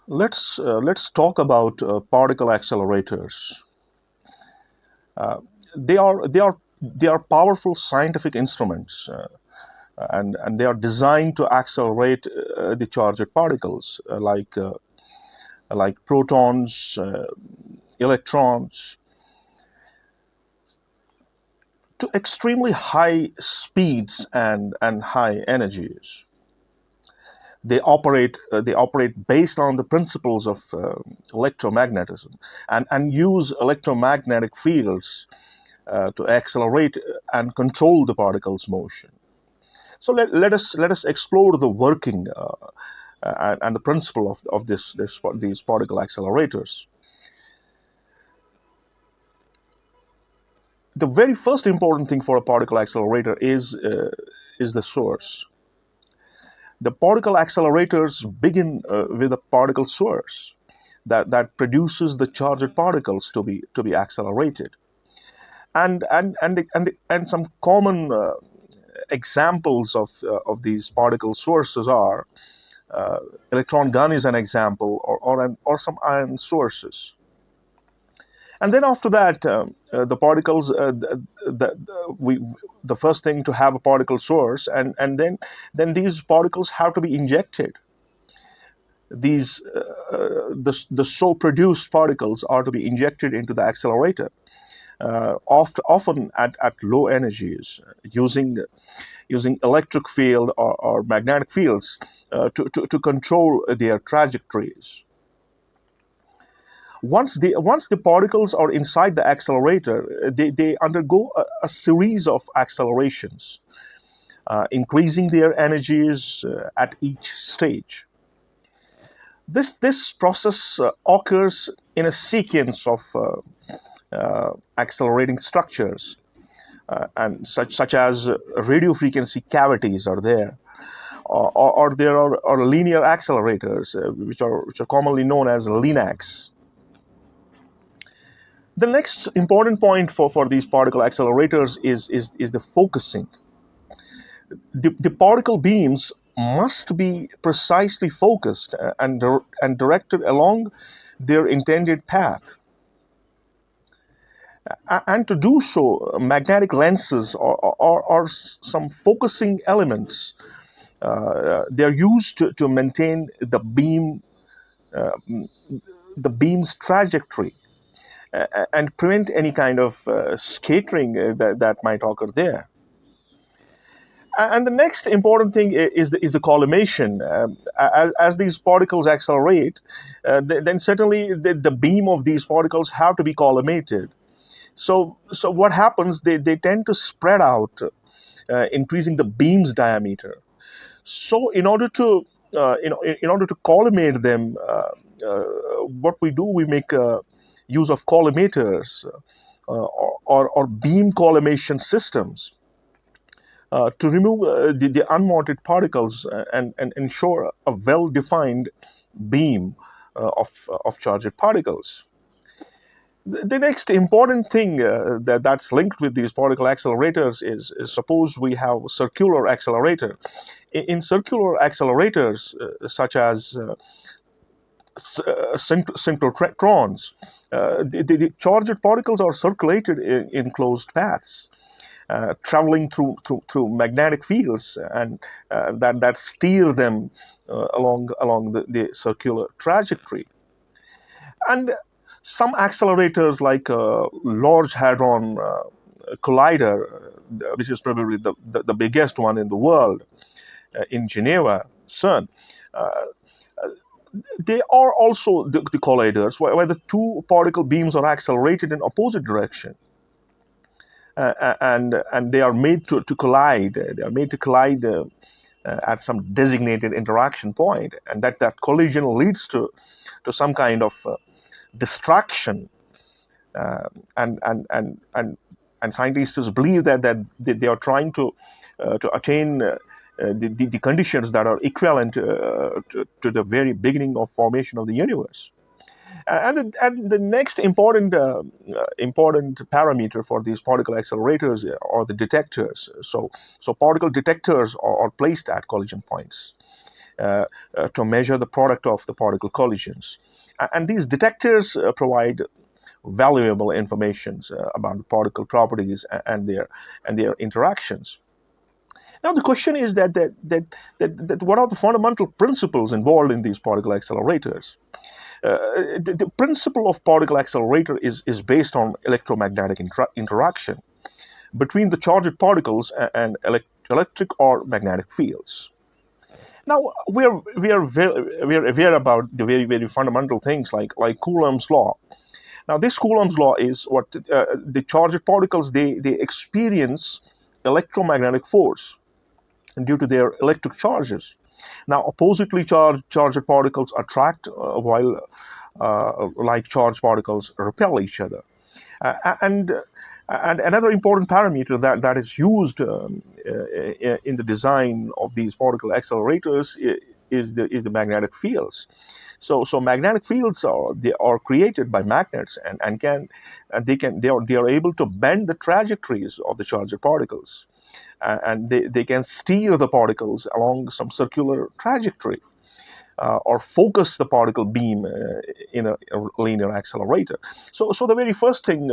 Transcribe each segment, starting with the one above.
Let's talk about particle accelerators. Uh, they are powerful scientific instruments, and they are designed to accelerate the charged particles like protons, electrons, to extremely high speeds and high energies. They operate based on the principles of electromagnetism and use electromagnetic fields to accelerate and control the particle's motion. So let us explore the working and the principle of these particle accelerators. The very first important thing for a particle accelerator is the source. The particle accelerators begin with a particle source that produces the charged particles to be accelerated. And some common examples of these particle sources are electron gun is an example, or some ion sources. And then after that, the particles, the first thing to have a particle source, and then these particles have to be injected. These the so produced particles are to be injected into the accelerator, often at low energies, using electric field or magnetic fields to control their trajectories. Once the particles are inside the accelerator, they undergo a series of accelerations, increasing their energies at each stage. This process occurs in a sequence of accelerating structures, and such as radio frequency cavities are there, or there are linear accelerators, which are commonly known as linacs. The next important point for these particle accelerators is the focusing. The particle beams must be precisely focused and directed along their intended path. And to do so, magnetic lenses or some focusing elements, they're used to maintain uh, the beam's trajectory, and prevent any kind of scattering that might occur there. And the next important thing is the collimation. As these particles accelerate, then certainly the beam of these particles have to be collimated. So what happens? They tend to spread out, increasing the beam's diameter. So in order to collimate them, what we do, we make use of collimators, or beam collimation systems, to remove the unwanted particles, and ensure a well-defined beam of charged particles. The next important thing that's linked with these particle accelerators is suppose we have a circular accelerator. In circular accelerators, such as synchrotrons, the charged particles are circulated in closed paths, traveling through magnetic fields, and that steer them along the circular trajectory. And some accelerators, like Large Hadron Collider, which is probably the biggest one in the world, in Geneva, CERN, uh, they are also the colliders, where the two particle beams are accelerated in opposite direction, and they are made to collide. They are made to collide at some designated interaction point, and that collision leads to some kind of distraction, uh, and and and and and scientists believe that they are trying to attain the conditions that are equivalent to the very beginning of formation of the universe. And the next important parameter for these particle accelerators are the detectors. So particle detectors are placed at collision points, uh, to measure the product of the particle collisions. And these detectors provide valuable information about the particle properties and their interactions. Now the question is that what are the fundamental principles involved in these particle accelerators? The principle of particle accelerator is based on electromagnetic interaction between the charged particles and electric or magnetic fields. Now we are aware about the very fundamental things like Coulomb's law. Now this Coulomb's law is what the charged particles they experience electromagnetic force due to their electric charges. Now oppositely charged particles attract while like charged particles repel each other. And another important parameter that is used in the design of these particle accelerators is the magnetic fields. So magnetic fields are created by magnets and they are able to bend the trajectories of the charged particles, and they can steer the particles along some circular trajectory, or focus the particle beam in a linear accelerator. So the very first thing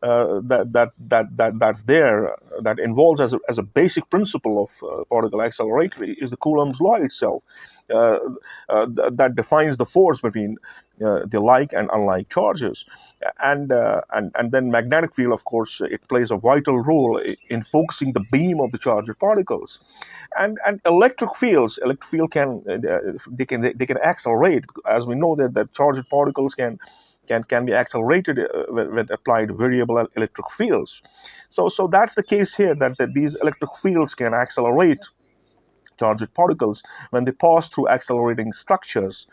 that's there that involves as a basic principle of particle accelerator is the Coulomb's law itself, uh, that defines the force between the like and unlike charges, and then magnetic field, of course, it plays a vital role in focusing the beam of the charged particles, and electric field can they can accelerate, as we know that charged particles can be accelerated when applied variable electric fields. So that's the case here, that these electric fields can accelerate charged particles when they pass through accelerating structures,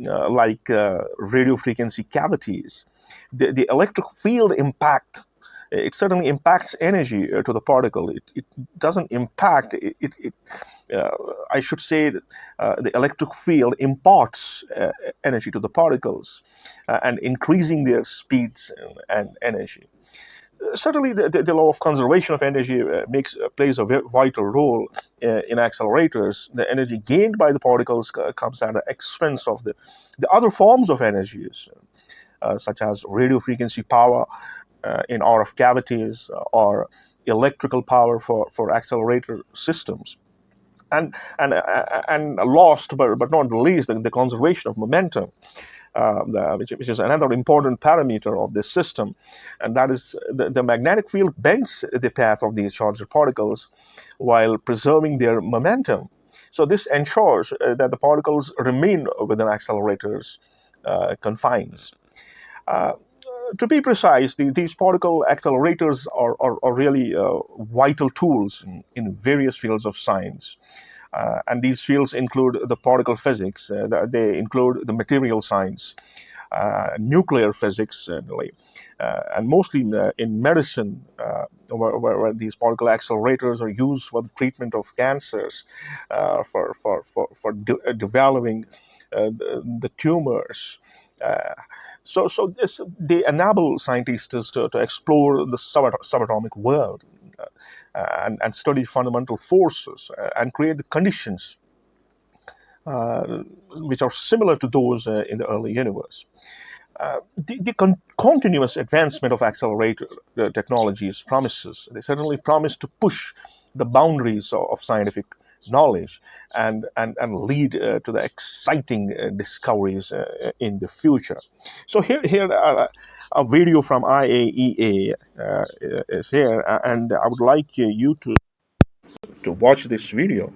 like radio frequency cavities. The electric field impact, it certainly impacts energy to the particle. It doesn't impact it uh, I should say, the electric field imparts energy to the particles, and increasing their speeds and energy. Certainly, the law of conservation of energy plays a vital role in accelerators. The energy gained by the particles comes at the expense of the other forms of energies, such as radio frequency power in RF cavities, or electrical power for accelerator systems. And lost, but not the least, the conservation of momentum, which is another important parameter of this system, and that is the magnetic field bends the path of these charged particles while preserving their momentum. So this ensures that the particles remain within accelerators confines. Uh, to be precise, these particle accelerators are really vital tools in various fields of science. And these fields include the particle physics, they include the material science, nuclear physics, and mostly in medicine, where these particle accelerators are used for the treatment of cancers, for developing the tumors. Uh, so they enable scientists to explore the subatomic world, and study fundamental forces, and create the conditions uh, which are similar to those in the early universe. The continuous advancement of accelerator technologies promises, they certainly promise to push the boundaries of scientific knowledge, and lead to the exciting discoveries in the future. So here a video from IAEA is here, and I would like you to watch this video.